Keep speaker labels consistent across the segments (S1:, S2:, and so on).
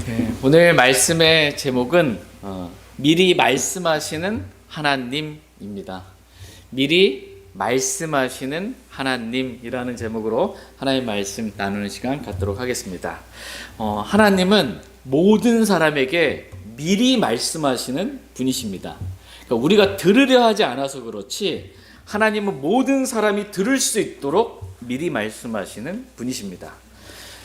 S1: 네, 오늘 말씀의 제목은 미리 말씀하시는 하나님입니다. 미리 말씀하시는 하나님이라는 제목으로 하나님 말씀 나누는 시간 갖도록 하겠습니다. 하나님은 모든 사람에게 미리 말씀하시는 분이십니다. 그러니까 우리가 들으려 하지 않아서 그렇지 하나님은 모든 사람이 들을 수 있도록 미리 말씀하시는 분이십니다.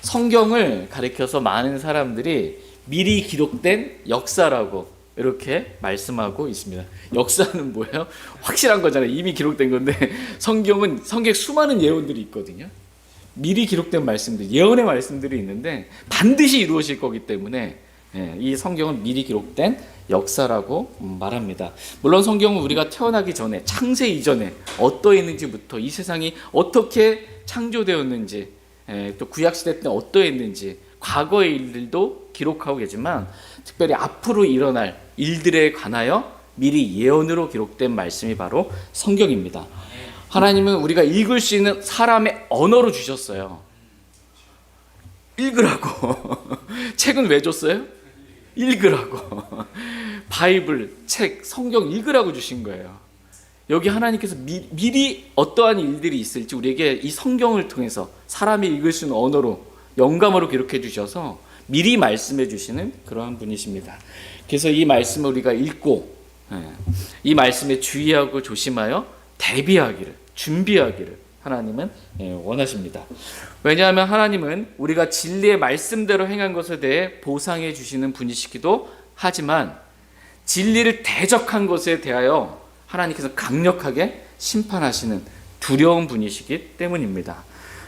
S1: 성경을 가리켜서 많은 사람들이 미리 기록된 역사라고 이렇게 말씀하고 있습니다. 역사는 뭐예요? 확실한 거잖아요. 이미 기록된 건데 성경에 수많은 예언들이 있거든요. 미리 기록된 말씀들, 예언의 말씀들이 있는데 반드시 이루어질 거기 때문에 이 성경은 미리 기록된 역사라고 말합니다. 물론 성경은 우리가 태어나기 전에 창세 이전에 어떠했는지부터 이 세상이 어떻게 창조되었는지 또 구약시대 때 어떠했는지 과거의 일들도 기록하고 계지만 특별히 앞으로 일어날 일들에 관하여 미리 예언으로 기록된 말씀이 바로 성경입니다. 하나님은 우리가 읽을 수 있는 사람의 언어로 주셨어요. 읽으라고. 책은 왜 줬어요? 읽으라고. 바이블, 책, 성경 읽으라고 주신 거예요. 여기 하나님께서 미리 어떠한 일들이 있을지 우리에게 이 성경을 통해서 사람이 읽을 수 있는 언어로 영감으로 기록해 주셔서 미리 말씀해 주시는 그러한 분이십니다. 그래서 이 말씀을 우리가 읽고 이 말씀에 주의하고 조심하여 대비하기를, 준비하기를 하나님은 원하십니다. 왜냐하면 하나님은 우리가 진리의 말씀대로 행한 것에 대해 보상해 주시는 분이시기도 하지만 진리를 대적한 것에 대하여 하나님께서 강력하게 심판하시는 두려운 분이시기 때문입니다.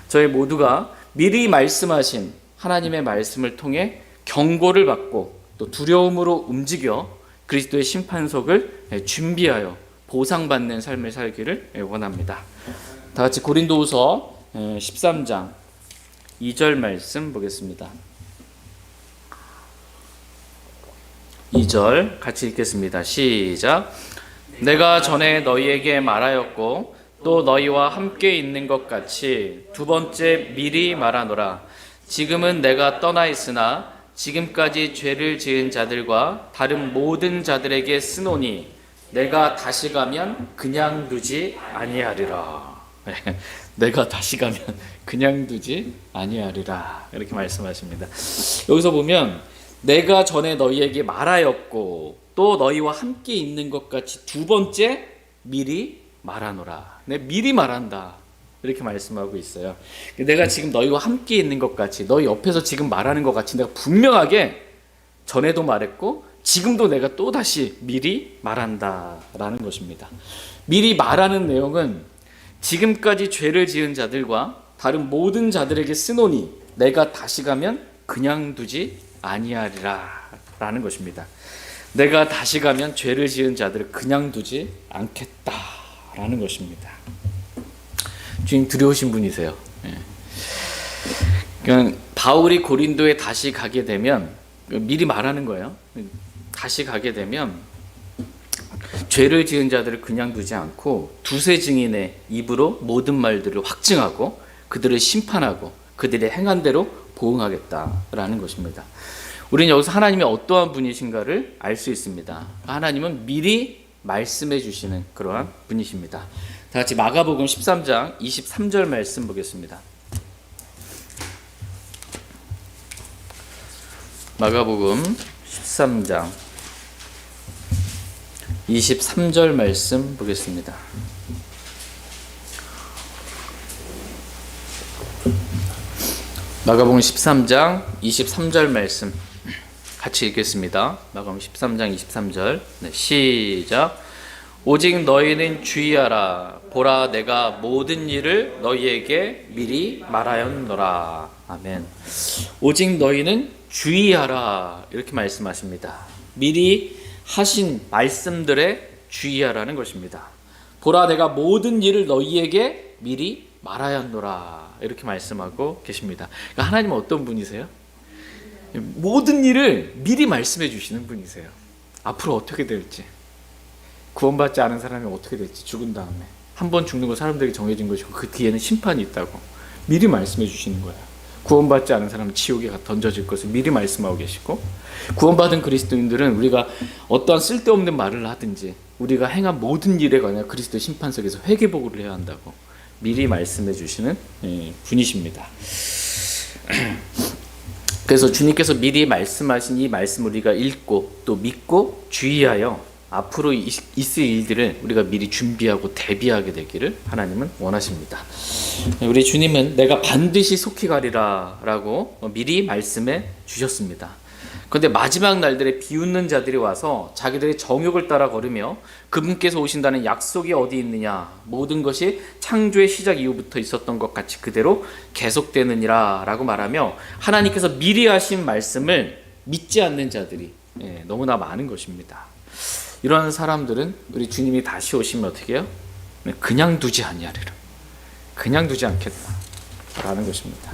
S1: 저희 모두가 미리 말씀하신 하나님의 말씀을 통해 경고를 받고 또 두려움으로 움직여 그리스도의 심판석을 준비하여 보상받는 삶을 살기를 원합니다. 다 같이 고린도후서 13장 2절 말씀 보겠습니다. 2절 같이 읽겠습니다. 시작. 내가 전에 너희에게 말하였고 또 너희와 함께 있는 것 같이 두 번째 미리 말하노라. 지금은 내가 떠나 있으나 지금까지 죄를 지은 자들과 다른 모든 자들에게 쓰노니 내가 다시 가면 그냥 두지 아니하리라. 내가 다시 가면 그냥 두지 아니하리라. 이렇게 말씀하십니다. 여기서 보면 내가 전에 너희에게 말하였고 또 너희와 함께 있는 것 같이 두 번째 미리 말하노라. 미리 말한다. 이렇게 말씀하고 있어요. 내가 지금 너희와 함께 있는 것 같이 너희 옆에서 지금 말하는 것 같이 내가 분명하게 전에도 말했고 지금도 내가 또다시 미리 말한다라는 것입니다. 미리 말하는 내용은 지금까지 죄를 지은 자들과 다른 모든 자들에게 쓰노니 내가 다시 가면 그냥 두지 아니하리라 라는 것입니다. 내가 다시 가면 죄를 지은 자들을 그냥 두지 않겠다라는 것입니다. 주님 두려우신 분이세요. 그러니까 바울이 고린도에 다시 가게 되면 미리 말하는 거예요. 다시 가게 되면 죄를 지은 자들을 그냥 두지 않고 두세 증인의 입으로 모든 말들을 확증하고 그들을 심판하고 그들의 행한 대로 보응하겠다라는 것입니다. 우리는 여기서 하나님이 어떠한 분이신가를 알 수 있습니다. 하나님은 미리 말씀해 주시는 그러한 분이십니다. 다 같이 마가복음 13장 23절 말씀 보겠습니다. 마가복음 13장 23절 말씀 보겠습니다. 마가복음 13장 23절 말씀 같이 읽겠습니다. 마가복음 13장 23절 시작. 오직 너희는 주의하라. 보라 내가 모든 일을 너희에게 미리 말하였노라. 아멘. 오직 너희는 주의하라. 이렇게 말씀하십니다. 미리 하신 말씀들에 주의하라는 것입니다. 보라 내가 모든 일을 너희에게 미리 말하였노라. 이렇게 말씀하고 계십니다. 그러니까 하나님은 어떤 분이세요? 모든 일을 미리 말씀해 주시는 분이세요. 앞으로 어떻게 될지, 구원받지 않은 사람이 어떻게 될지, 죽은 다음에 한 번 죽는 거 사람들에게 정해진 것이고 그 뒤에는 심판이 있다고 미리 말씀해 주시는 거예요. 구원받지 않은 사람은 지옥에 던져질 것을 미리 말씀하고 계시고, 구원받은 그리스도인들은 우리가 어떠한 쓸데없는 말을 하든지 우리가 행한 모든 일에 관하여 그리스도의 심판석에서 회개보고를 해야 한다고 미리 말씀해 주시는 분이십니다. 그래서 주님께서 미리 말씀하신 이 말씀을 우리가 읽고 또 믿고 주의하여 앞으로 있을 일들을 우리가 미리 준비하고 대비하게 되기를 하나님은 원하십니다. 우리 주님은 내가 반드시 속히 가리라 라고 미리 말씀해 주셨습니다. 그런데 마지막 날들에 비웃는 자들이 와서 자기들의 정욕을 따라 걸으며 그분께서 오신다는 약속이 어디 있느냐, 모든 것이 창조의 시작 이후부터 있었던 것 같이 그대로 계속되느니라 라고 말하며 하나님께서 미리 하신 말씀을 믿지 않는 자들이 너무나 많은 것입니다. 이런 사람들은 우리 주님이 다시 오시면 어떻게 해요? 그냥 두지 아니하리라, 그냥 두지 않겠다라는 것입니다.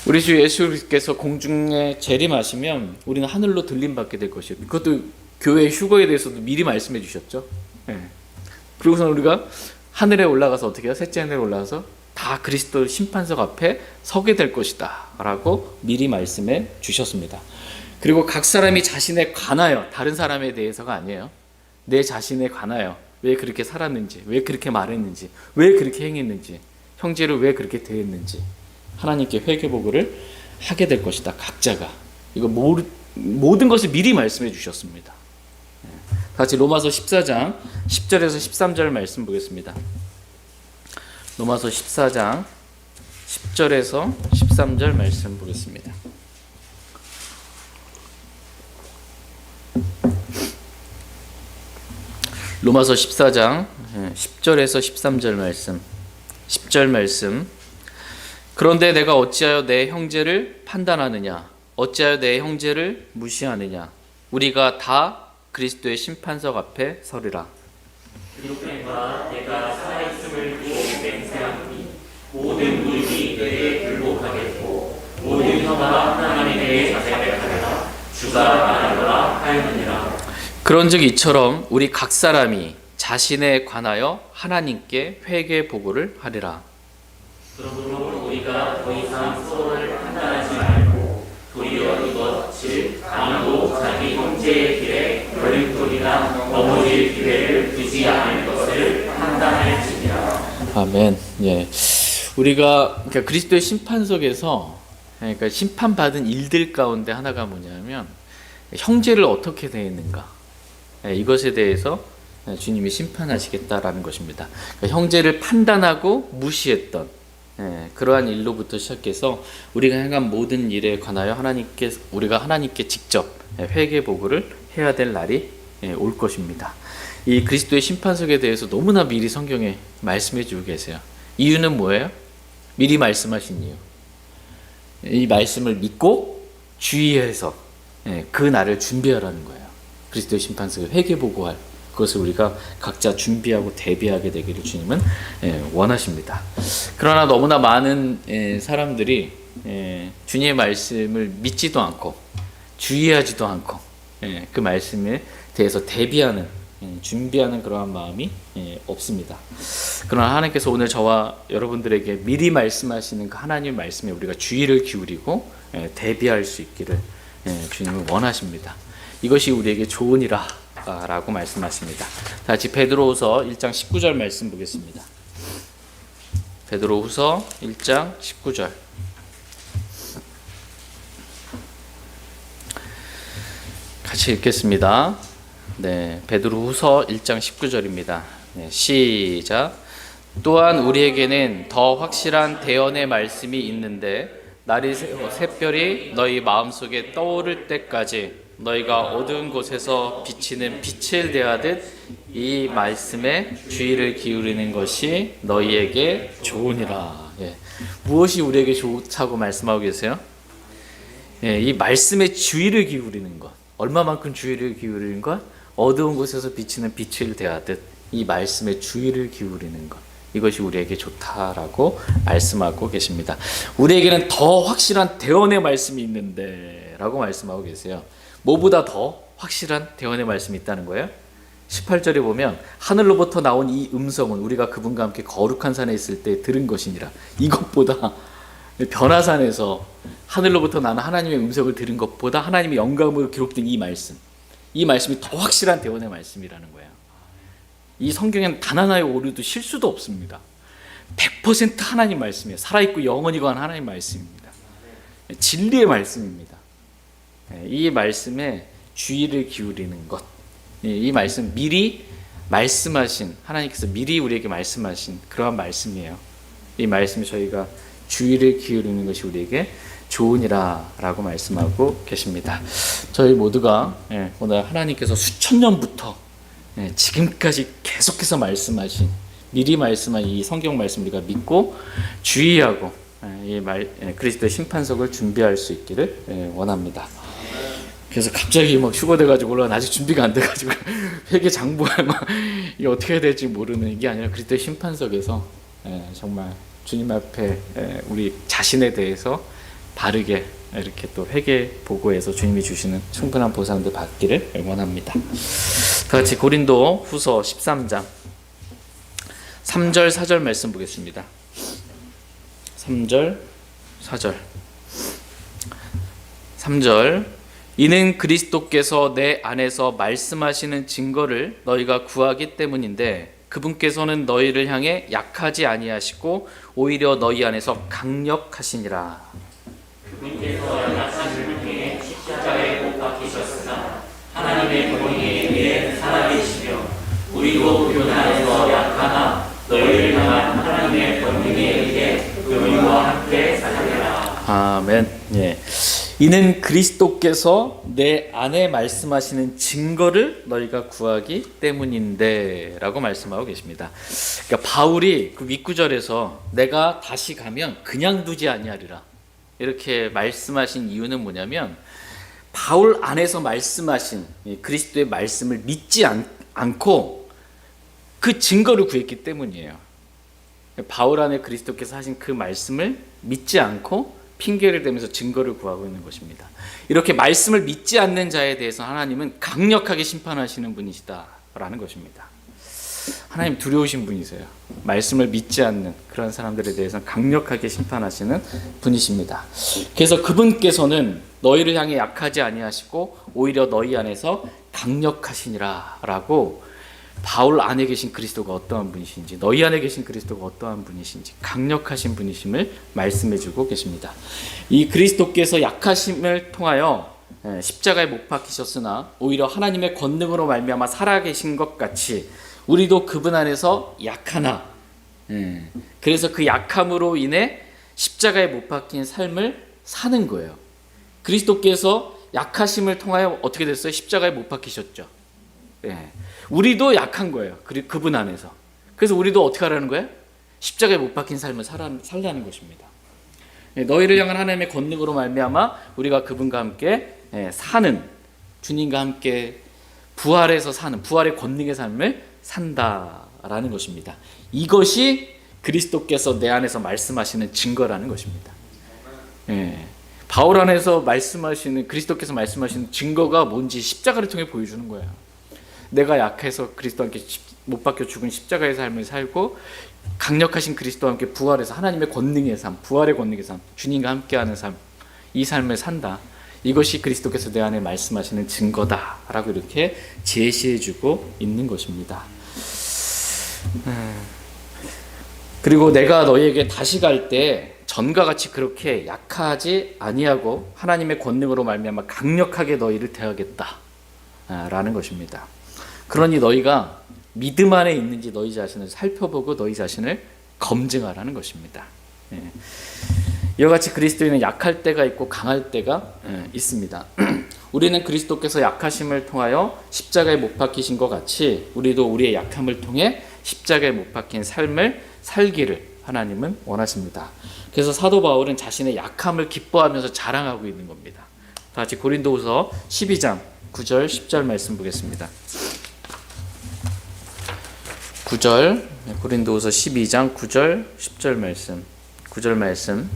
S1: 우리 주 예수께서 공중에 재림하시면 우리는 하늘로 들림받게 될 것이에요. 그것도 교회 휴거에 대해서도 미리 말씀해 주셨죠. 그리고서 우리가 하늘에 올라가서 어떻게 해요? 셋째 하늘에 올라가서 다 그리스도 심판석 앞에 서게 될 것이다 라고 미리 말씀해 주셨습니다. 그리고 각 사람이 자신에 관하여, 다른 사람에 대해서가 아니에요, 내 자신에 관하여 왜 그렇게 살았는지, 왜 그렇게 말했는지, 왜 그렇게 행했는지, 형제를 왜 그렇게 대했는지 하나님께 회개보고를 하게 될 것이다. 각자가 이거 모든 것을 미리 말씀해 주셨습니다. 같이 로마서 14장 10절에서 13절 말씀 보겠습니다. 로마서 14장 10절에서 13절 말씀 보겠습니다. 로마서 14장 10절에서 13절 말씀. 10절 말씀. 그런데 내가 어찌하여 내 형제를 판단하느냐, 어찌하여 내 형제를 무시하느냐, 우리가 다 그리스도의 심판석 앞에 서리라.
S2: 그렇게나 내가 살아있음을 두고 맹세하노니 모든 무릎이 내게 굴복하겠고 모든 혀가 하나님에 대해 자백하리라. 주가 말하노라 하였느니라.
S1: 그런즉 이처럼 우리 각 사람이 자신에 관하여 하나님께 회개 보고를 하리라.
S2: 그러므로 우리가 더 이상 서로를 판단하지 말고 도리어 이것 즉 아무도 자기 형제의 길에 걸림돌이나 넘어질 기회를 두지 않을 것을 판단할지니라.
S1: 아멘. 우리가 그러니까 그리스도의 심판석에서, 그러니까 심판받은 일들 가운데 하나가 뭐냐면 형제를 어떻게 대했는가, 이것에 대해서 주님이 심판하시겠다라는 것입니다. 그러니까 형제를 판단하고 무시했던 그러한 일로부터 시작해서 우리가 행한 모든 일에 관하여 우리가 하나님께 직접 회개 보고를 해야 될 날이 올 것입니다. 이 그리스도의 심판석에 대해서 너무나 미리 성경에 말씀해 주고 계세요. 이유는 뭐예요? 미리 말씀하신 이유. 이 말씀을 믿고 주의해서 그 날을 준비하라는 거예요. 그리스도의 심판석을 회개 보고할 그것을 우리가 각자 준비하고 대비하게 되기를 주님은 원하십니다. 그러나 너무나 많은 사람들이 주님의 말씀을 믿지도 않고 주의하지도 않고 그 말씀에 대해서 대비하는, 준비하는 그러한 마음이 없습니다. 그러나 하나님께서 오늘 저와 여러분들에게 미리 말씀하시는 그 하나님의 말씀에 우리가 주의를 기울이고 대비할 수 있기를 주님은 원하십니다. 이것이 우리에게 좋으니라 라고 말씀하십니다. 다시 베드로후서 1장 19절 말씀 보겠습니다. 베드로후서 1장 19절. 같이 읽겠습니다. 베드로후서 1장 19절입니다. 시작. 또한 우리에게는 더 확실한 대언의 말씀이 있는데 날이 샛별이 너희 마음속에 떠오를 때까지 너희가 어두운 곳에서 비치는 빛을 대하듯 이 말씀에 주의를 기울이는 것이 너희에게 좋으니라. 무엇이 우리에게 좋다고 말씀하고 계세요? 이 말씀에 주의를 기울이는 것. 얼마만큼 주의를 기울이는 것? 어두운 곳에서 비치는 빛을 대하듯 이 말씀에 주의를 기울이는 것. 이것이 우리에게 좋다라고 말씀하고 계십니다. 우리에게는 더 확실한 대언의 말씀이 있는데 라고 말씀하고 계세요. 뭐보다 더 확실한 대언의 말씀이 있다는 거예요? 18절에 보면 하늘로부터 나온 이 음성은 우리가 그분과 함께 거룩한 산에 있을 때 들은 것이니라. 이것보다 변화산에서 하늘로부터 나는 하나님의 음성을 들은 것보다 하나님의 영감으로 기록된 이 말씀이 더 확실한 대원의 말씀이라는 거예요. 이 성경에는 단 하나의 오류도 실수도 없습니다. 100% 하나님 말씀이에요. 살아있고 영원히 거한 하나님 말씀입니다. 진리의 말씀입니다. 이 말씀에 주의를 기울이는 것, 이 말씀 미리 말씀하신, 하나님께서 미리 우리에게 말씀하신 그러한 말씀이에요. 이 말씀에 저희가 주의를 기울이는 것이 우리에게 좋으니라 라고 말씀하고 계십니다. 저희 모두가 오늘 하나님께서 수천 년부터 지금까지 계속해서 말씀하신, 미리 말씀한 이 성경 말씀 우리가 믿고 주의하고 그리스도의 심판석을 준비할 수 있기를 원합니다. 그래서 갑자기 막 휴거돼가지고 올라가 아직 준비가 안 돼가지고 회개 장부가 막 이게 어떻게 해야 될지 모르는 게 아니라 그리스도의 심판석에서 정말 주님 앞에 우리 자신에 대해서 바르게 이렇게 또 회개 보고해서 주님이 주시는 충분한 보상들 받기를 원합니다. 다 같이 고린도 후서 13장 3절 4절 말씀 보겠습니다. 3절 4절 3절 이는 그리스도께서 내 안에서 말씀하시는 증거를 너희가 구하기 때문인데 그분께서는 너희를 향해 약하지 아니하시고 오히려 너희 안에서 강력하시니라.
S2: 그분께서 연약하심을 통해 십자가에 못 박히셨으나 하나님의 권위에 의해 살아계시며 우리도 그분 안에서 약하나 너희를 향한 하나님의 권위에 의해 그분과 함께 살리라.
S1: 아멘. 이는 그리스도께서 내 안에 말씀하시는 증거를 너희가 구하기 때문인데 라고 말씀하고 계십니다. 그러니까 바울이 그 윗구절에서 내가 다시 가면 그냥 두지 아니하리라 이렇게 말씀하신 이유는 뭐냐면 바울 안에서 말씀하신 그리스도의 말씀을 믿지 않고 그 증거를 구했기 때문이에요. 바울 안에 그리스도께서 하신 그 말씀을 믿지 않고 핑계를 대면서 증거를 구하고 있는 것입니다. 이렇게 말씀을 믿지 않는 자에 대해서 하나님은 강력하게 심판하시는 분이시다라는 것입니다. 하나님 두려우신 분이세요. 말씀을 믿지 않는 그런 사람들에 대해서는 강력하게 심판하시는 분이십니다. 그래서 그분께서는 너희를 향해 약하지 아니하시고 오히려 너희 안에서 강력하시니라 라고 바울 안에 계신 그리스도가 어떠한 분이신지, 너희 안에 계신 그리스도가 어떠한 분이신지 강력하신 분이심을 말씀해주고 계십니다. 이 그리스도께서 약하심을 통하여 십자가에 못 박히셨으나 오히려 하나님의 권능으로 말미암아 살아계신 것 같이 우리도 그분 안에서 약하나 그래서 그 약함으로 인해 십자가에 못 박힌 삶을 사는 거예요. 그리스도께서 약하심을 통하여 어떻게 됐어요? 십자가에 못 박히셨죠. 우리도 약한 거예요. 그분 안에서. 그래서 우리도 어떻게 하라는 거예요? 십자가에 못 박힌 삶을 살라는 것입니다. 너희를 향한 하나님의 권능으로 말미암아 우리가 그분과 함께 사는, 주님과 함께 부활해서 사는, 부활의 권능의 삶을 산다라는 것입니다. 이것이 그리스도께서 내 안에서 말씀하시는 증거라는 것입니다. 바울 안에서 말씀하시는, 그리스도께서 말씀하시는 증거가 뭔지 십자가를 통해 보여주는 거예요. 내가 약해서 그리스도와 함께 못 박혀 죽은 십자가의 삶을 살고 강력하신 그리스도와 함께 부활해서 하나님의 권능의 삶, 부활의 권능의 삶, 주님과 함께하는 삶, 이 삶을 산다. 이것이 그리스도께서 내 안에 말씀하시는 증거다라고 이렇게 제시해주고 있는 것입니다. 그리고 내가 너희에게 다시 갈 때 전과 같이 그렇게 약하지 아니하고 하나님의 권능으로 말미암아 강력하게 너희를 대하겠다라는 것입니다. 그러니 너희가 믿음 안에 있는지 너희 자신을 살펴보고 너희 자신을 검증하라는 것입니다. 이와 같이 그리스도인은 약할 때가 있고 강할 때가 있습니다. 우리는 그리스도께서 약하심을 통하여 십자가에 못 박히신 것 같이 우리도 우리의 약함을 통해 십자가에 못 박힌 삶을 살기를 하나님은 원하십니다. 그래서 사도 바울은 자신의 약함을 기뻐하면서 자랑하고 있는 겁니다. 다 같이 고린도후서 12장 9절 10절 말씀 보겠습니다. 9절, 고린도후서 12장 9절 10절 말씀. 9절 말씀.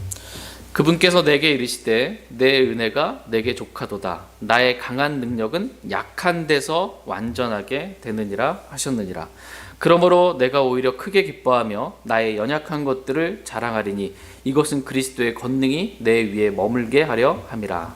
S1: 그분께서 내게 이르시되 내 은혜가 내게 족하도다. 나의 강한 능력은 약한 데서 완전하게 되느니라 하셨느니라. 그러므로 내가 오히려 크게 기뻐하며 나의 연약한 것들을 자랑하리니 이것은 그리스도의 권능이 내 위에 머물게 하려 함이라.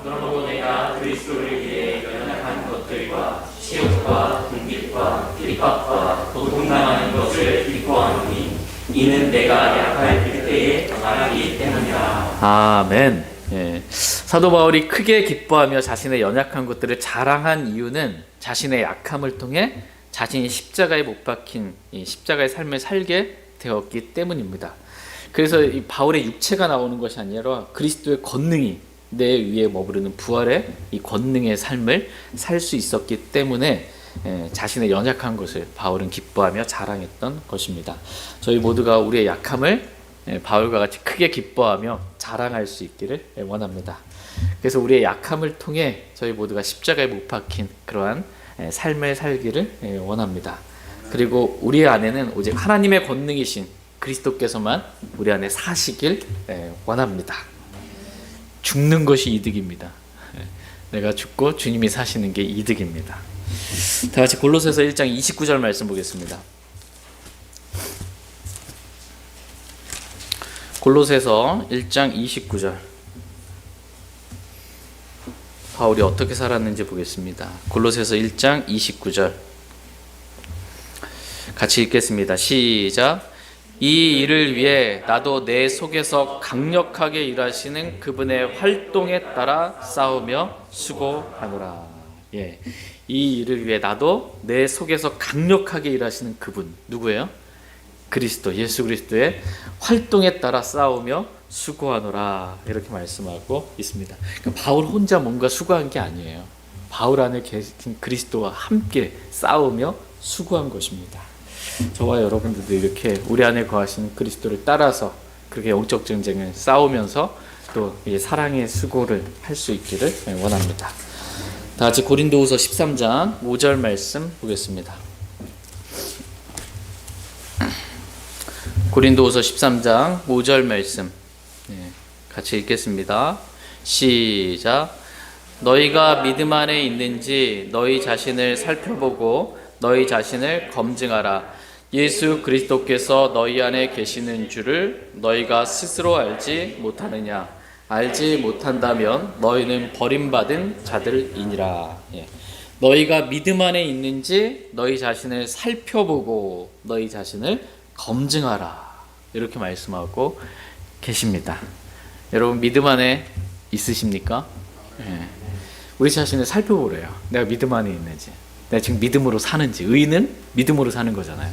S2: 그러므로 내가 그리스도를 위해 연약한 것들과 시험과 궁핍과 핍박과 고통당하는 것을 기뻐하노니 이는 내가 약할 그때에 강하기 때문이라.
S1: 아멘. 예. 사도 바울이 크게 기뻐하며 자신의 연약한 것들을 자랑한 이유는 자신의 약함을 통해 자신이 십자가에 못 박힌 이 십자가의 삶을 살게 되었기 때문입니다. 그래서 이 바울의 육체가 나오는 것이 아니라 그리스도의 권능이 내 위에 머무르는 부활의 이 권능의 삶을 살 수 있었기 때문에 자신의 연약한 것을 바울은 기뻐하며 자랑했던 것입니다. 저희 모두가 우리의 약함을 바울과 같이 크게 기뻐하며 자랑할 수 있기를 원합니다. 그래서 우리의 약함을 통해 저희 모두가 십자가에 못 박힌 그러한 삶을 살기를 원합니다. 그리고 우리 안에는 오직 하나님의 권능이신 그리스도께서만 우리 안에 사시길 원합니다. 죽는 것이 이득입니다. 내가 죽고 주님이 사시는 게 이득입니다. 다 같이 골로새서 1장 29절 말씀 보겠습니다. 골로새서 1장 29절. 바울이 어떻게 살았는지 보겠습니다. 골로새서 1장 29절. 같이 읽겠습니다. 시작. 이 일을 위해 나도 내 속에서 강력하게 일하시는 그분의 활동에 따라 싸우며 수고하노라. 예, 이 일을 위해 나도 내 속에서 강력하게 일하시는 그분 누구예요? 그리스도, 예수 그리스도의 활동에 따라 싸우며 수고하노라 이렇게 말씀하고 있습니다. 그러니까 바울 혼자 뭔가 수고한 게 아니에요. 바울 안에 계신 그리스도와 함께 싸우며 수고한 것입니다. 저와 여러분들도 이렇게 우리 안에 거하시는 그리스도를 따라서 그렇게 영적 전쟁을 싸우면서 또 사랑의 수고를 할 수 있기를 원합니다. 다 같이 고린도후서 13장 5절 말씀 보겠습니다. 고린도후서 13장 5절 말씀 같이 읽겠습니다. 시작. 너희가 믿음 안에 있는지 너희 자신을 살펴보고 너희 자신을 검증하라. 예수 그리스도께서 너희 안에 계시는 줄을 너희가 스스로 알지 못하느냐? 알지 못한다면 너희는 버림받은 자들이니라. 너희가 믿음 안에 있는지 너희 자신을 살펴보고 너희 자신을 검증하라. 이렇게 말씀하고 계십니다. 여러분 믿음 안에 있으십니까? 우리 자신을 살펴보래요. 내가 믿음 안에 있는지, 내가 지금 믿음으로 사는지. 의인은 믿음으로 사는 거잖아요.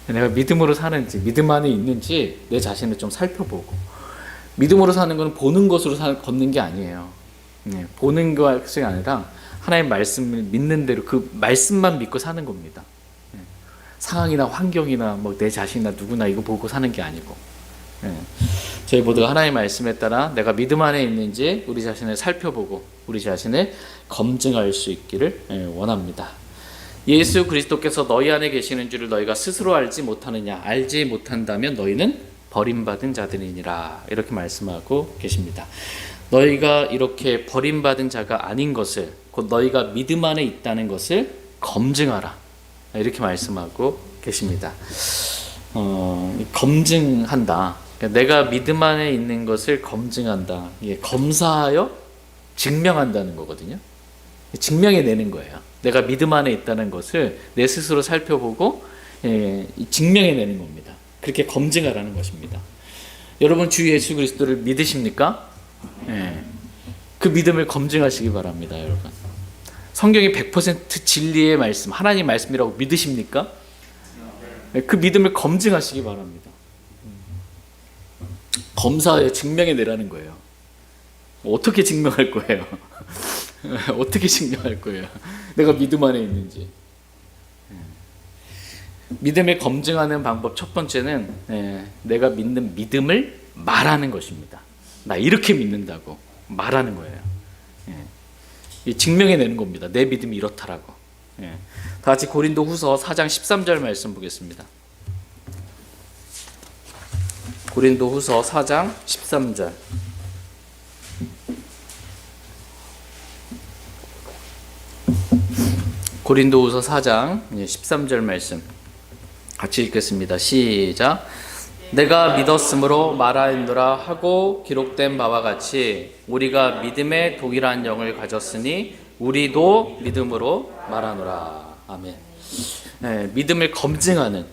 S1: 내가 믿음으로 사는지, 믿음 안에 있는지 내 자신을 좀 살펴보고. 믿음으로 사는 것은 보는 것으로 걷는 게 아니에요. 보는 것이 아니라 하나님의 말씀을 믿는 대로 그 말씀만 믿고 사는 겁니다. 상황이나 환경이나 뭐 내 자신이나 누구나 이거 보고 사는 게 아니고, 저희 모두가 하나님의 말씀에 따라 내가 믿음 안에 있는지 우리 자신을 살펴보고 우리 자신을 검증할 수 있기를 원합니다. 예수 그리스도께서 너희 안에 계시는 줄을 너희가 스스로 알지 못하느냐? 알지 못한다면 너희는 버림받은 자들이니라. 이렇게 말씀하고 계십니다. 너희가 이렇게 버림받은 자가 아닌 것을, 곧 너희가 믿음 안에 있다는 것을 검증하라. 이렇게 말씀하고 계십니다. 검증한다. 내가 믿음 안에 있는 것을 검증한다. 검사하여 증명한다는 거거든요. 증명해내는 거예요. 내가 믿음 안에 있다는 것을 내 스스로 살펴보고 증명해내는 겁니다. 그렇게 검증하라는 것입니다. 여러분 주 예수 그리스도를 믿으십니까? 그 믿음을 검증하시기 바랍니다. 여러분 성경이 100% 진리의 말씀, 하나님 말씀이라고 믿으십니까? 그 믿음을 검증하시기 바랍니다. 검사하여 증명해내라는 거예요. 어떻게 증명할 거예요? 어떻게 증명할 거예요? 내가 믿음 안에 있는지. 믿음을 검증하는 방법 첫 번째는 내가 믿는 믿음을 말하는 것입니다. 나 이렇게 믿는다고 말하는 거예요. 증명해내는 겁니다. 내 믿음이 이렇다라고. 다 같이 고린도후서 4장 13절 말씀 보겠습니다. 고린도후서 4장 13절. 고린도후서 4장 13절 말씀 같이 읽겠습니다. 시작. 내가 믿었으므로 말하였노라 하고 기록된 바와 같이 우리가 믿음의 동일한 영을 가졌으니 우리도 믿음으로 말하노라. 아멘. 믿음을 검증하는,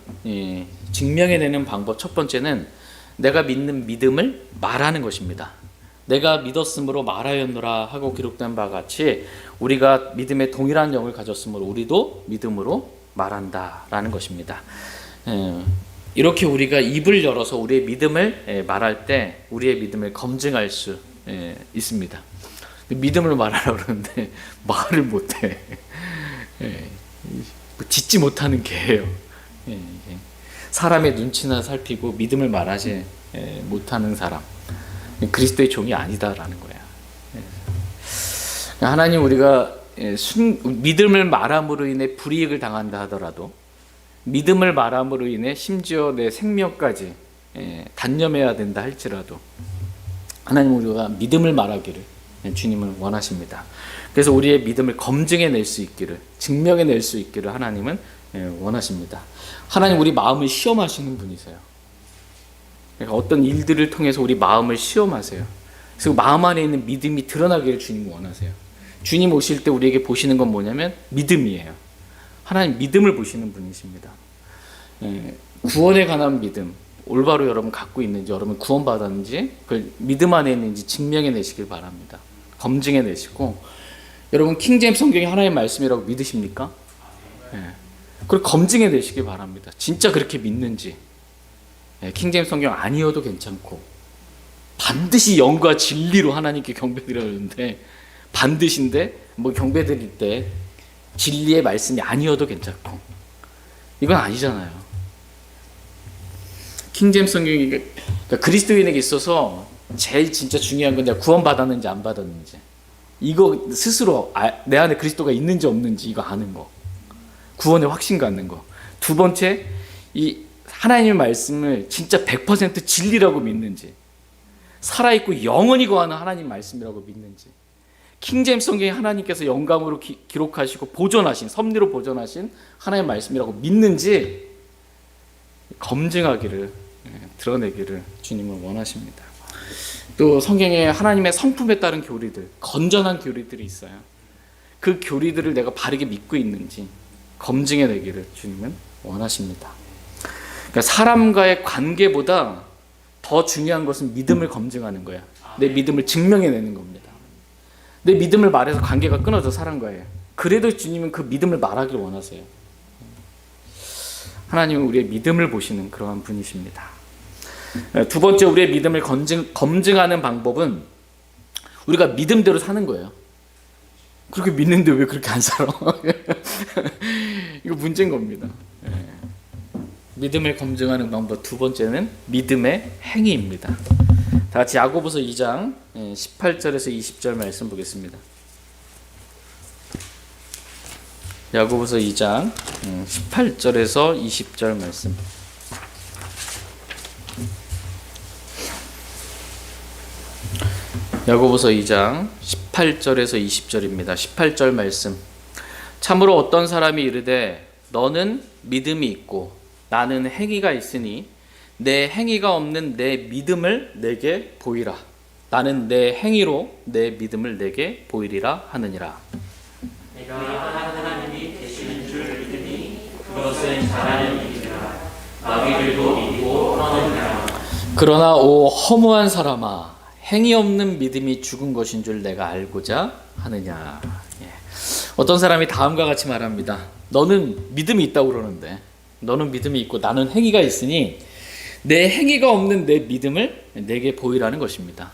S1: 증명해내는 방법 첫 번째는 내가 믿는 믿음을 말하는 것입니다. 내가 믿었으므로 말하였노라 하고 기록된 바와 같이 우리가 믿음의 동일한 영을 가졌으므로 우리도 믿음으로 말한다라는 것입니다. 이렇게 우리가 입을 열어서 우리의 믿음을 말할 때 우리의 믿음을 검증할 수 있습니다. 믿음을 말하라고 그러는데 말을 못해. 짓지 못하는 개예요. 사람의 눈치나 살피고 믿음을 말하지 못하는 사람, 그리스도의 종이 아니다라는 거야. 하나님, 우리가 믿음을 말함으로 인해 불이익을 당한다 하더라도 믿음을 말함으로 인해 심지어 내 생명까지 단념해야 된다 할지라도 하나님, 우리가 믿음을 말하기를 주님은 원하십니다. 그래서 우리의 믿음을 검증해낼 수 있기를, 증명해낼 수 있기를 하나님은 원하십니다. 하나님, 우리 마음을 시험하시는 분이세요. 그러니까 어떤 일들을 통해서 우리 마음을 시험하세요. 그래서 마음 안에 있는 믿음이 드러나기를 주님 원하세요. 주님 오실 때 우리에게 보시는 건 뭐냐면 믿음이에요. 하나님 믿음을 보시는 분이십니다. 구원에 관한 믿음, 올바로 여러분 갖고 있는지, 여러분 구원받았는지 그걸 믿음 안에 있는지 증명해내시길 바랍니다. 검증해내시고, 여러분 킹제임스 성경이 하나님의 말씀이라고 믿으십니까? 그걸 검증해내시길 바랍니다. 진짜 그렇게 믿는지. 킹제임스 성경 아니어도 괜찮고, 반드시 영과 진리로 하나님께 경배드려야 하는데, 반드시인데 뭐 경배드릴 때 진리의 말씀이 아니어도 괜찮고, 이건 아니잖아요. 킹제임스 성경이, 그러니까 그리스도인에게 있어서 제일 진짜 중요한 건 내가 구원받았는지 안 받았는지, 이거 스스로 내 안에 그리스도가 있는지 없는지 이거 아는 거, 구원의 확신 갖는 거. 두 번째, 이 하나님의 말씀을 진짜 100% 진리라고 믿는지, 살아있고 영원히 거하는 하나님 말씀이라고 믿는지, 킹제임스 성경에 하나님께서 영감으로 기록하시고 보존하신, 섭리로 보존하신 하나님의 말씀이라고 믿는지 검증하기를, 드러내기를 주님은 원하십니다. 또 성경에 하나님의 성품에 따른 교리들, 건전한 교리들이 있어요. 그 교리들을 내가 바르게 믿고 있는지 검증해내기를 주님은 원하십니다. 그러니까 사람과의 관계보다 더 중요한 것은 믿음을 검증하는 거야. 내 믿음을 증명해내는 겁니다. 내 믿음을 말해서 관계가 끊어져, 사람과의. 그래도 주님은 그 믿음을 말하길 원하세요. 하나님은 우리의 믿음을 보시는 그러한 분이십니다. 두 번째, 우리의 믿음을 검증하는 방법은 우리가 믿음대로 사는 거예요. 그렇게 믿는데 왜 그렇게 안 살아? 이거 문제인 겁니다. 믿음을 검증하는 방법 두 번째는 믿음의 행위입니다. 다 같이 야고보서 2장 18절에서 20절 말씀 보겠습니다. 야고보서 2장 18절에서 20절 말씀. 야고보서 2장 18절에서 20절입니다. 18절 말씀. 참으로 어떤 사람이 이르되 너는 믿음이 있고 나는 행위가 있으니 내 행위가 없는 내 믿음을 내게 보이라. 나는 내 행위로 내 믿음을 내게 보이리라 하느니라.
S2: 내가 하나님이 계시는 줄 믿으니 그것은 잘하는 일이라. 마귀들도 믿고 떠느니라.
S1: 그러나 오 허무한 사람아, 행위 없는 믿음이 죽은 것인 줄 내가 알고자 하느냐. 어떤 사람이 다음과 같이 말합니다. 너는 믿음이 있다고 그러는데, 너는 믿음이 있고 나는 행위가 있으니 내 행위가 없는 내 믿음을 내게 보이라는 것입니다.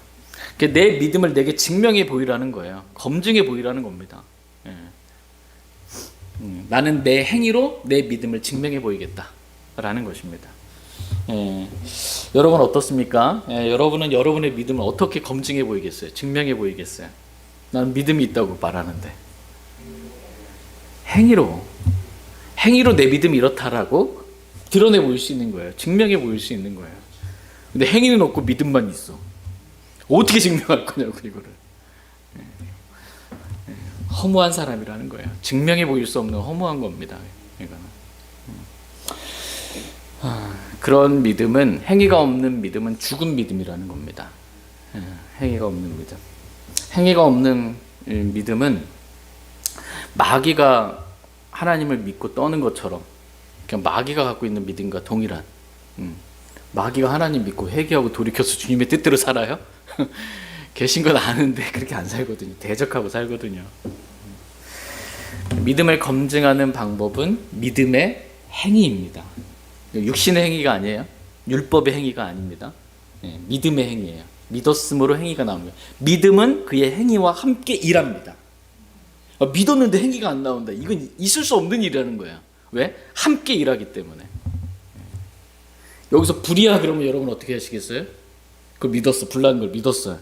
S1: 내 믿음을 내게 증명해 보이라는 거예요. 검증해 보이라는 겁니다. 나는 내 행위로 내 믿음을 증명해 보이겠다라는 것입니다. 여러분 어떻습니까? 여러분은 여러분의 믿음을 어떻게 검증해 보이겠어요? 증명해 보이겠어요? 나는 믿음이 있다고 말하는데 행위로 내 믿음이 이렇다라고 드러내 보일 수 있는 거예요. 증명해 보일 수 있는 거예요. 근데 행위는 없고 믿음만 있어. 어떻게 증명할 거냐고, 이거를. 허무한 사람이라는 거예요. 증명해 보일 수 없는 허무한 겁니다. 이거는. 그런 믿음은, 행위가 없는 믿음은 죽은 믿음이라는 겁니다. 행위가 없는 믿음. 행위가 없는 믿음은 마귀가 하나님을 믿고 떠는 것처럼, 그냥 마귀가 갖고 있는 믿음과 동일한, 마귀가 하나님 믿고 회개하고 돌이켜서 주님의 뜻대로 살아요? 계신 건 아는데 그렇게 안 살거든요. 대적하고 살거든요. 믿음을 검증하는 방법은 믿음의 행위입니다. 육신의 행위가 아니에요. 율법의 행위가 아닙니다. 믿음의 행위예요. 믿었음으로 행위가 나옵니다. 믿음은 그의 행위와 함께 일합니다. 믿었는데 행위가 안 나온다. 이건 있을 수 없는 일이라는 거예요. 왜? 함께 일하기 때문에. 여기서 불이야 그러면 여러분 어떻게 하시겠어요? 그걸 믿었어. 불나는 걸 믿었어요.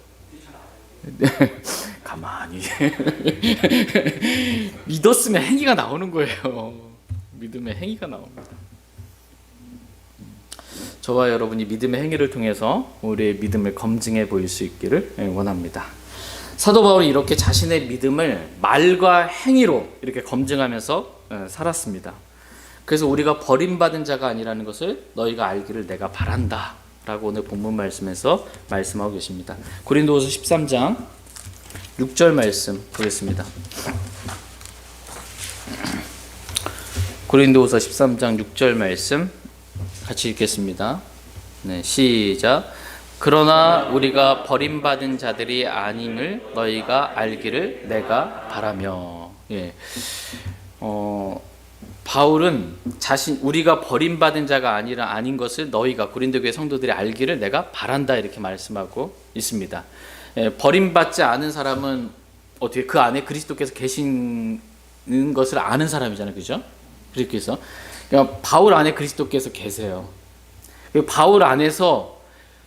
S1: 가만히 믿었으면 행위가 나오는 거예요. 믿음의 행위가 나옵니다. 저와 여러분이 믿음의 행위를 통해서 우리의 믿음을 검증해 보일 수 있기를 원합니다. 사도 바울이 이렇게 자신의 믿음을 말과 행위로 이렇게 검증하면서 살았습니다. 그래서 우리가 버림받은 자가 아니라는 것을 너희가 알기를 내가 바란다 라고 오늘 본문 말씀에서 말씀하고 계십니다. 고린도후서 13장 6절 말씀 보겠습니다. 고린도후서 13장 6절 말씀 같이 읽겠습니다. 네, 시작. 그러나 우리가 버림받은 자들이 아님을 너희가 알기를 내가 바라며. 예. 바울은 우리가 버림받은 자가 아닌 것을 너희가, 고린도 교회 성도들이 알기를 내가 바란다 이렇게 말씀하고 있습니다. 예, 버림받지 않은 사람은 어떻게 그 안에 그리스도께서 계시는 것을 아는 사람이잖아요, 그죠? 그리스도께서. 그러니까 바울 안에 그리스도께서 계세요. 바울 안에서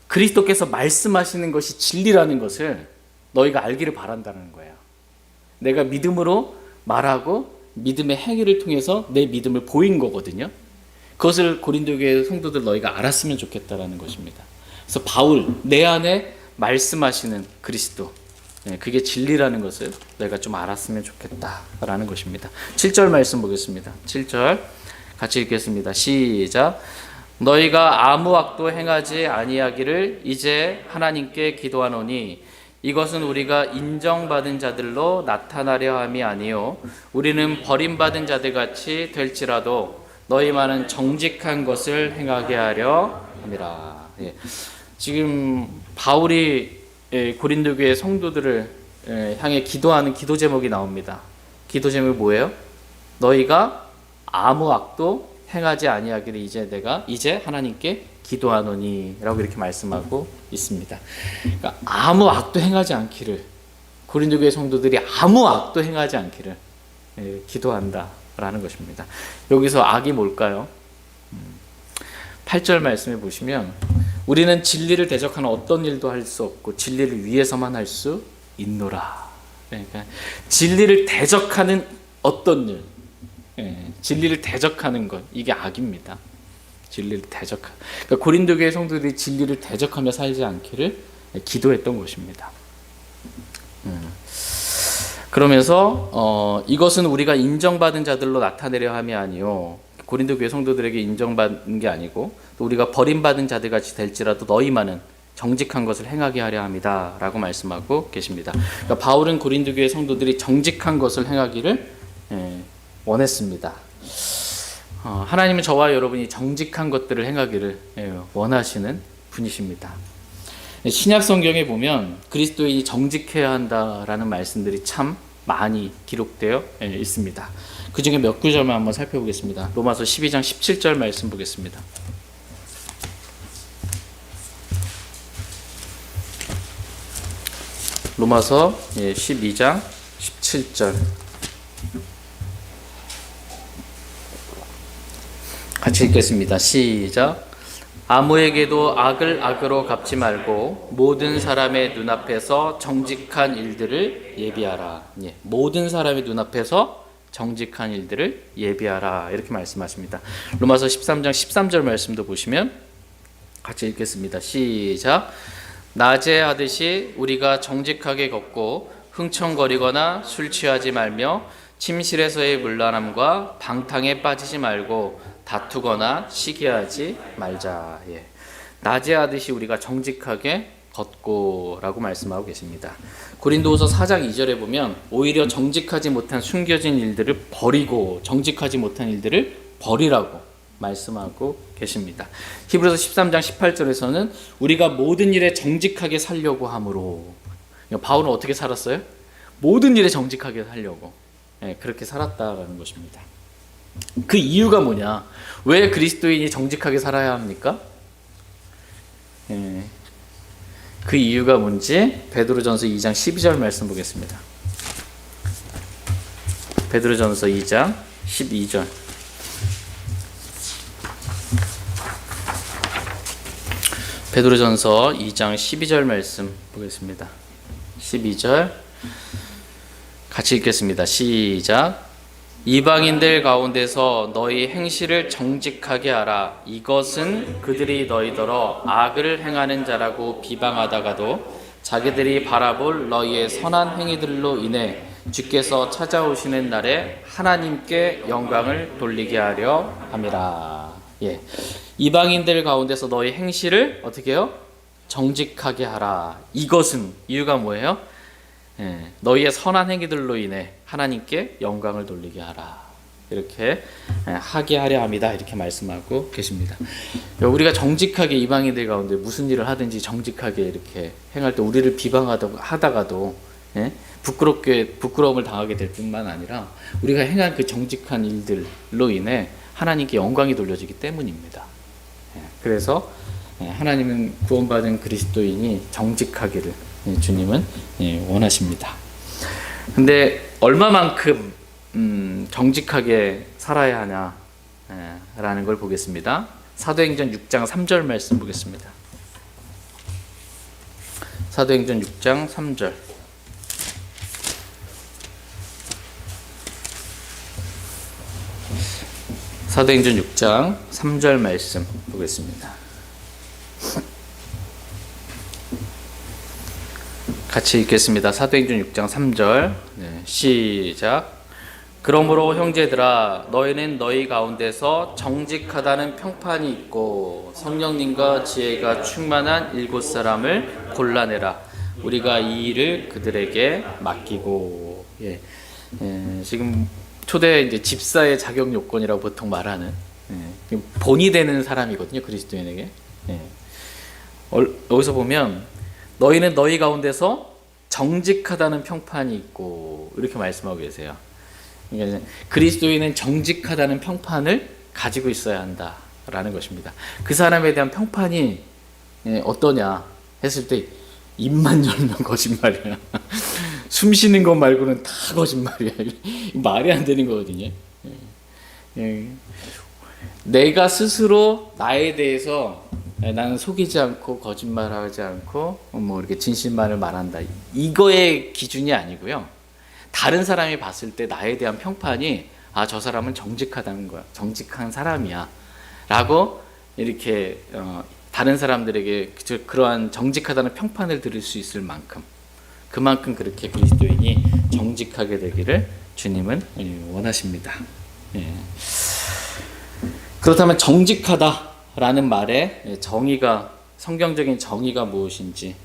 S1: 그리스도께서 말씀하시는 것이 진리라는 것을 너희가 알기를 바란다는 거예요. 내가 믿음으로 말하고 믿음의 행위를 통해서 내 믿음을 보인 거거든요. 그것을 고린도 교회 성도들 너희가 알았으면 좋겠다라는 것입니다. 그래서 바울, 내 안에 말씀하시는 그리스도, 그게 진리라는 것을 너희가 좀 알았으면 좋겠다라는 것입니다. 7절 말씀 보겠습니다. 7절 같이 읽겠습니다. 시작. 너희가 아무 악도 행하지 아니하기를 이제 하나님께 기도하노니 이것은 우리가 인정받은 자들로 나타나려 함이 아니요 우리는 버림받은 자들 같이 될지라도 너희만은 정직한 것을 행하게 하려 함이라. 예. 지금 바울이 고린도 교회 성도들을 향해 기도하는 기도 제목이 나옵니다. 기도 제목이 뭐예요? 너희가 아무 악도 행하지 아니하기를 이제 하나님께 기도하노니 라고 이렇게 말씀하고 있습니다. 그러니까 아무 악도 행하지 않기를, 고린도 교회 성도들이 아무 악도 행하지 않기를 기도한다라는 것입니다. 여기서 악이 뭘까요? 8절 말씀해 보시면 우리는 진리를 대적하는 어떤 일도 할 수 없고 진리를 위해서만 할 수 있노라. 그러니까 진리를 대적하는 어떤 일, 진리를 대적하는 것, 이게 악입니다. 진리를 그러니까 고린도 교회 성도들이 진리를 대적하며 살지 않기를 기도했던 것입니다. 그러면서 이것은 우리가 인정받은 자들로 나타내려 함이 아니요 고린도 교회 성도들에게 인정받는 게 아니고 또 우리가 버림받은 자들 같이 될지라도 너희만은 정직한 것을 행하게 하려 함이다 라고 말씀하고 계십니다. 그러니까 바울은 고린도 교회 성도들이 정직한 것을 행하기를 원했습니다. 하나님은 저와 여러분이 정직한 것들을 행하기를 원하시는 분이십니다. 신약 성경에 보면 그리스도인이 정직해야 한다라는 말씀들이 참 많이 기록되어 있습니다. 그 중에 몇 구절만 한번 살펴보겠습니다. 로마서 12장 17절 말씀 보겠습니다. 로마서 12장 17절 같이 읽겠습니다. 시작. 아무에게도 악을 악으로 갚지 말고 모든 사람의 눈앞에서 정직한 일들을 예비하라. 모든 사람의 눈앞에서 정직한 일들을 예비하라 이렇게 말씀하십니다. 로마서 13장 13절 말씀도 보시면 같이 읽겠습니다. 시작. 낮에 하듯이 우리가 정직하게 걷고 흥청거리거나 술 취하지 말며 침실에서의 문란함과 방탕에 빠지지 말고 다투거나 시기하지 말자. 예. 낮에 하듯이 우리가 정직하게 걷고라고 말씀하고 계십니다. 고린도후서 4장 2절에 보면 오히려 정직하지 못한 숨겨진 일들을 버리고 정직하지 못한 일들을 버리라고 말씀하고 계십니다. 히브리서 13장 18절에서는 우리가 모든 일에 정직하게 살려고 함으로, 바울은 어떻게 살았어요? 모든 일에 정직하게 살려고, 그렇게 살았다라는 것입니다. 그 이유가 뭐냐? 왜 그리스도인이 정직하게 살아야 합니까? 그 이유가 뭔지 베드로전서 2장 12절 말씀 보겠습니다. 베드로전서 2장 12절. 베드로전서 2장 12절 말씀 보겠습니다. 12절 같이 읽겠습니다. 시작. 이방인들 가운데서 너희 행실을 정직하게 하라. 이것은 그들이 너희더러 악을 행하는 자라고 비방하다가도 자기들이 바라볼 너희의 선한 행위들로 인해 주께서 찾아오시는 날에 하나님께 영광을 돌리게 하려 함이라. 예. 이방인들 가운데서 너희 행실을 어떻게 해요? 정직하게 하라. 이것은, 이유가 뭐예요? 너희의 선한 행위들로 인해 하나님께 영광을 돌리게 하라. 이렇게 하게 하려 합니다. 이렇게 말씀하고 계십니다. 우리가 정직하게 이방인들 가운데 무슨 일을 하든지 정직하게 이렇게 행할 때 우리를 비방하다가도 부끄러움을 당하게 될 뿐만 아니라 우리가 행한 그 정직한 일들로 인해 하나님께 영광이 돌려지기 때문입니다. 그래서 하나님은 구원받은 그리스도인이 정직하기를 주님은 원하십니다. 근데 얼마만큼 정직하게 살아야 하냐라는 걸 보겠습니다. 사도행전 6장 3절 말씀 보겠습니다. 사도행전 6장 3절. 사도행전 6장 3절 말씀 보겠습니다. 같이 읽겠습니다. 사도행전 6장 3절. 시작. 그러므로 형제들아 너희는 너희 가운데서 정직하다는 평판이 있고 성령님과 지혜가 충만한 7사람을 골라내라. 우리가 이 일을 그들에게 맡기고. 지금 초대 이제 집사의 자격 요건이라고 보통 말하는 본이 되는 사람이거든요. 그리스도인에게. 여기서 보면 너희는 너희 가운데서 정직하다는 평판이 있고 이렇게 말씀하고 계세요. 그러니까 그리스도인은 정직하다는 평판을 가지고 있어야 한다라는 것입니다. 그 사람에 대한 평판이 어떠냐 했을 때 입만 열면 거짓말이야. 숨 쉬는 것 말고는 다 거짓말이야. 말이 안 되는 거거든요. 내가 스스로 나에 대해서 나는 속이지 않고 거짓말하지 않고 이렇게 진실만을 말한다. 이거의 기준이 아니고요. 다른 사람이 봤을 때 나에 대한 평판이 저 사람은 정직하다는 거야. 정직한 사람이야. 라고 이렇게 다른 사람들에게 그러한 정직하다는 평판을 들을 수 있을 만큼 그만큼 그렇게 그리스도인이 정직하게 되기를 주님은 원하십니다. 그렇다면 정직하다라는 말의 정의가 성경적인 정의가 무엇인지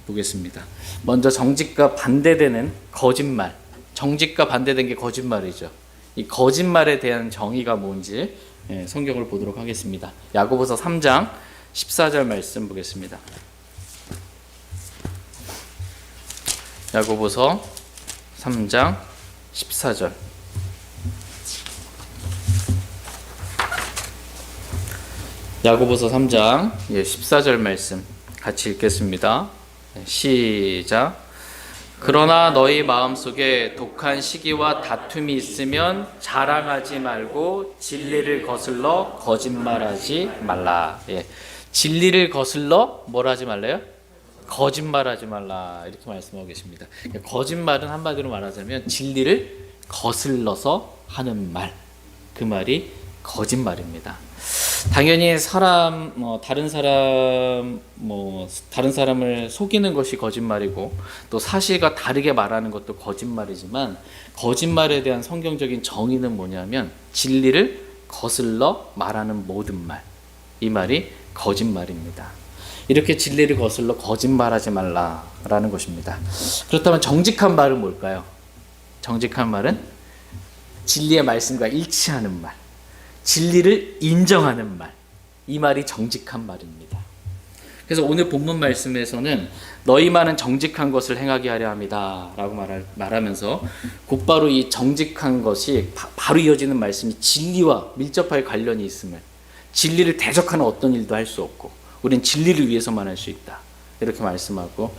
S1: 보겠습니다. 먼저 정직과 반대되는 거짓말. 정직과 반대된 게 거짓말이죠. 이 거짓말에 대한 정의가 뭔지 성경을 보도록 하겠습니다. 야고보서 3장 14절 말씀 보겠습니다. 야고보서 3장 14절. 야고보서 3장 14절 말씀 같이 읽겠습니다. 시작. 그러나 너희 마음속에 독한 시기와 다툼이 있으면 자랑하지 말고 진리를 거슬러 거짓말하지 말라. 진리를 거슬러 뭘 하지 말래요? 거짓말하지 말라. 이렇게 말씀하고 계십니다. 거짓말은 한마디로 말하자면 진리를 거슬러서 하는 말. 그 말이 거짓말입니다. 당연히 사람 다른 사람을 속이는 것이 거짓말이고 또 사실과 다르게 말하는 것도 거짓말이지만 거짓말에 대한 성경적인 정의는 뭐냐면 진리를 거슬러 말하는 모든 말. 이 말이 거짓말입니다. 이렇게 진리를 거슬러 거짓말하지 말라라는 것입니다. 그렇다면 정직한 말은 뭘까요? 정직한 말은 진리의 말씀과 일치하는 말, 진리를 인정하는 말, 이 말이 정직한 말입니다. 그래서 오늘 본문 말씀에서는 너희만은 정직한 것을 행하게 하려 합니다 라고 말하면서 곧바로 이 정직한 것이 바로 이어지는 말씀이 진리와 밀접하게 관련이 있음을, 진리를 대적하는 어떤 일도 할 수 없고 우린 진리를 위해서만 할 수 있다, 이렇게 말씀하고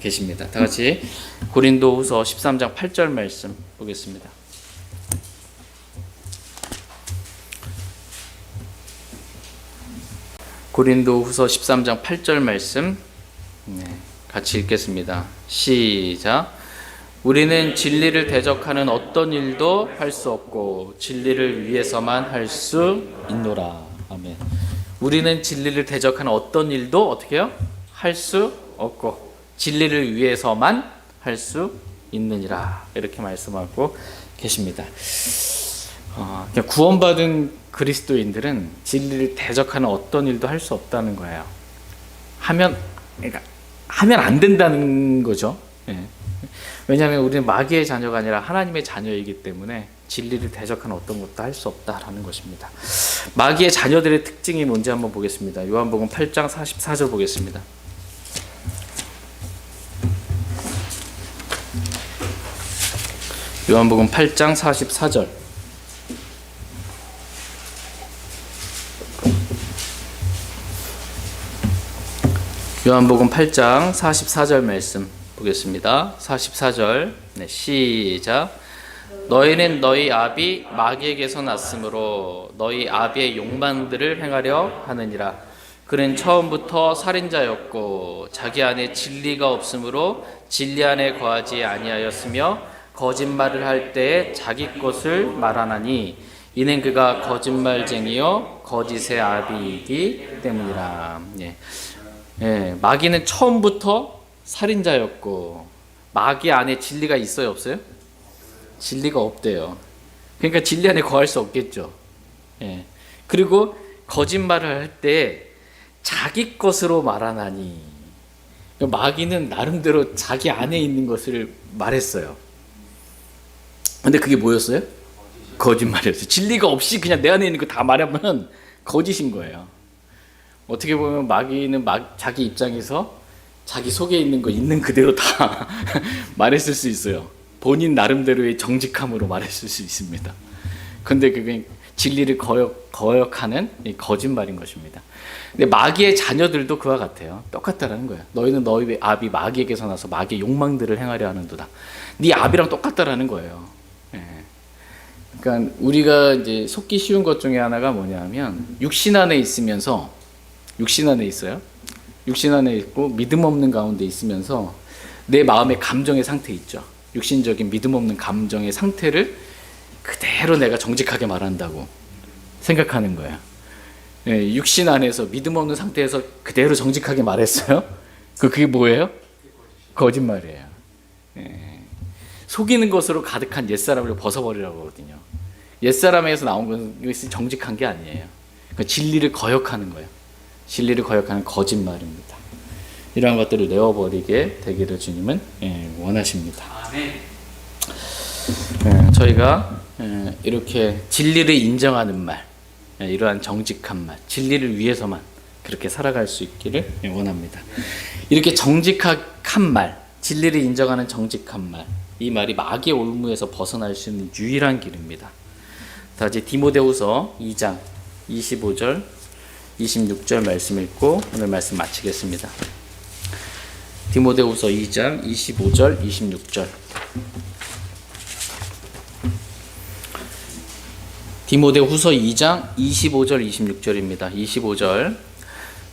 S1: 계십니다. 다 같이 고린도후서 13장 8절 말씀 보겠습니다. 고린도후서 13장 8절 말씀 같이 읽겠습니다. 시작. 우리는 진리를 대적하는 어떤 일도 할 수 없고 진리를 위해서만 할 수 있노라. 아멘. 우리는 진리를 대적하는 어떤 일도 어떻게 해요? 할 수 없고 진리를 위해서만 할 수 있느니라, 이렇게 말씀하고 계십니다. 구원받은 그리스도인들은 진리를 대적하는 어떤 일도 할 수 없다는 거예요. 하면 안 된다는 거죠. 예. 왜냐하면 우리는 마귀의 자녀가 아니라 하나님의 자녀이기 때문에 진리를 대적하는 어떤 것도 할 수 없다라는 것입니다. 마귀의 자녀들의 특징이 뭔지 한번 보겠습니다. 요한복음 8장 44절 보겠습니다. 요한복음 8장 44절. 요한복음 8장 44절 말씀 보겠습니다. 44절. 네, 시작. 너희는 너희 아비 마귀에게서 났으므로 너희 아비의 욕망들을 행하려 하느니라. 그는 처음부터 살인자였고 자기 안에 진리가 없으므로 진리 안에 거하지 아니하였으며 거짓말을 할 때에 자기 것을 말하나니 이는 그가 거짓말쟁이요 거짓의 아비이기 때문이라. 마귀는 처음부터 살인자였고 마귀 안에 진리가 있어요, 없어요? 진리가 없대요. 그러니까 진리 안에 거할 수 없겠죠. 그리고 거짓말을 할 때 자기 것으로 말하나니, 마귀는 나름대로 자기 안에 있는 것을 말했어요. 근데 그게 뭐였어요? 거짓말이었어요. 진리가 없이 그냥 내 안에 있는 거 다 말하면 거짓인 거예요. 어떻게 보면 마귀는 자기 입장에서 자기 속에 있는 거 있는 그대로 다 말했을 수 있어요. 본인 나름대로의 정직함으로 말했을 수 있습니다. 근데 그게 진리를 거역하는 거짓말인 것입니다. 근데 마귀의 자녀들도 그와 같아요. 똑같다라는 거예요. 너희는 너희 아비 마귀에게서 나서 마귀의 욕망들을 행하려 하는도다. 네 아비랑 똑같다라는 거예요. 그러니까 우리가 이제 속기 쉬운 것 중에 하나가 뭐냐면 육신 안에 있으면서, 육신 안에 있어요. 육신 안에 있고 믿음 없는 가운데 있으면서 내 마음의 감정의 상태 있죠. 육신적인 믿음 없는 감정의 상태를 그대로 내가 정직하게 말한다고 생각하는 거예요. 육신 안에서 믿음 없는 상태에서 그대로 정직하게 말했어요. 그게 뭐예요? 거짓말이에요. 속이는 것으로 가득한 옛사람을 벗어버리라고 하거든요. 옛사람에서 나온 것은 정직한 게 아니에요. 그러니까 진리를 거역하는 거예요. 진리를 거역하는 거짓말입니다. 이러한 것들을 내어버리게 되기를 주님은 원하십니다.
S2: 아멘.
S1: 저희가 이렇게 진리를 인정하는 말, 이러한 정직한 말, 진리를 위해서만 그렇게 살아갈 수 있기를 원합니다. 이렇게 정직한 말, 진리를 인정하는 정직한 말, 이 말이 마귀의 올무에서 벗어날 수 있는 유일한 길입니다. 다시 디모데후서 2장 25절 26절 말씀 읽고 오늘 말씀 마치겠습니다. 디모데후서 2장 25절 26절. 디모데후서 2장 25절 26절입니다. 25절.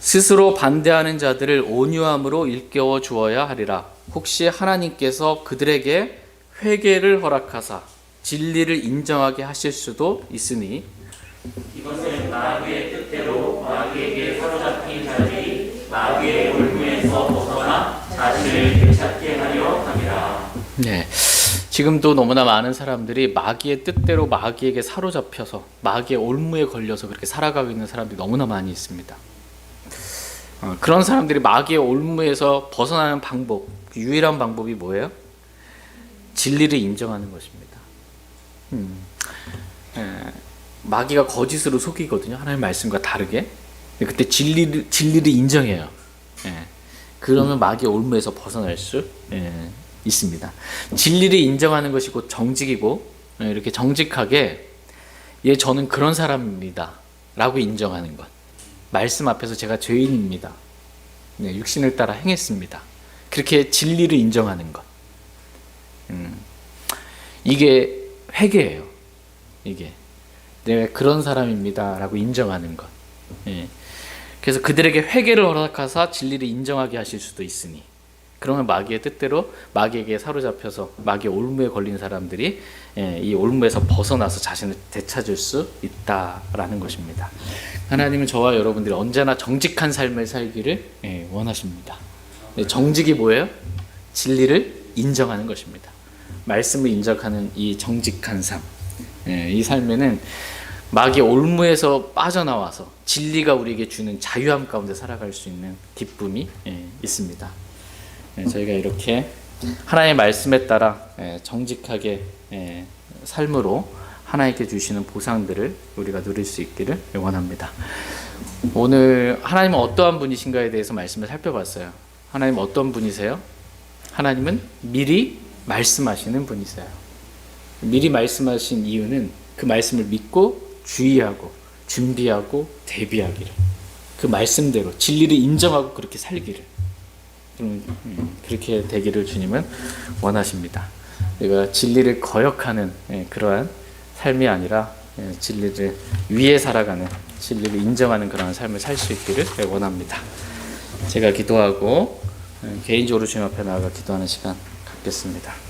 S1: 스스로 반대하는 자들을 온유함으로 일깨워 주어야 하리라. 혹시 하나님께서 그들에게 회개를 허락하사 진리를 인정하게 하실 수도 있으니
S2: 이것은 마귀의 뜻대로 마귀에게 사로잡힌 자들이 마귀의 올무에서 벗어나 자신을 되찾게 하려 함이라.
S1: 네. 지금도 너무나 많은 사람들이 마귀의 뜻대로 마귀에게 사로잡혀서 마귀의 올무에 걸려서 그렇게 살아가고 있는 사람들이 너무나 많이 있습니다. 그런 사람들이 마귀의 올무에서 벗어나는 방법, 유일한 방법이 뭐예요? 진리를 인정하는 것입니다. 마귀가 거짓으로 속이거든요. 하나님의 말씀과 다르게. 그때 진리를 인정해요. 그러면 마귀의 올무에서 벗어날 수 있습니다. 진리를 인정하는 것이 곧 정직이고, 이렇게 정직하게 저는 그런 사람입니다 라고 인정하는 것. 말씀 앞에서 제가 죄인입니다. 육신을 따라 행했습니다. 그렇게 진리를 인정하는 것. 이게 회개예요. 이게 내가 그런 사람입니다 라고 인정하는 것. 그래서 그들에게 회개를 허락하사 진리를 인정하게 하실 수도 있으니, 그러면 마귀의 뜻대로 마귀에게 사로잡혀서 마귀의 올무에 걸린 사람들이 이 올무에서 벗어나서 자신을 되찾을 수 있다라는 것입니다. 하나님은 저와 여러분들이 언제나 정직한 삶을 살기를 원하십니다. 정직이 뭐예요? 진리를 인정하는 것입니다. 말씀을 인정하는 이 정직한 삶, 이 삶에는 마귀의 올무에서 빠져나와서 진리가 우리에게 주는 자유함 가운데 살아갈 수 있는 기쁨이 있습니다. 저희가 이렇게 하나님의 말씀에 따라 정직하게 삶으로 하나님께 주시는 보상들을 우리가 누릴 수 있기를 원합니다. 오늘 하나님은 어떠한 분이신가에 대해서 말씀을 살펴봤어요. 하나님은 어떤 분이세요? 하나님은 미리 말씀하시는 분이세요. 미리 말씀하신 이유는 그 말씀을 믿고 주의하고 준비하고 대비하기를, 그 말씀대로 진리를 인정하고 그렇게 살기를, 그렇게 되기를 주님은 원하십니다. 우리가 진리를 거역하는 그러한 삶이 아니라 진리를 위해 살아가는, 진리를 인정하는 그러한 삶을 살 수 있기를 원합니다. 제가 기도하고 개인적으로 주님 앞에 나아가 기도하는 시간 갖겠습니다.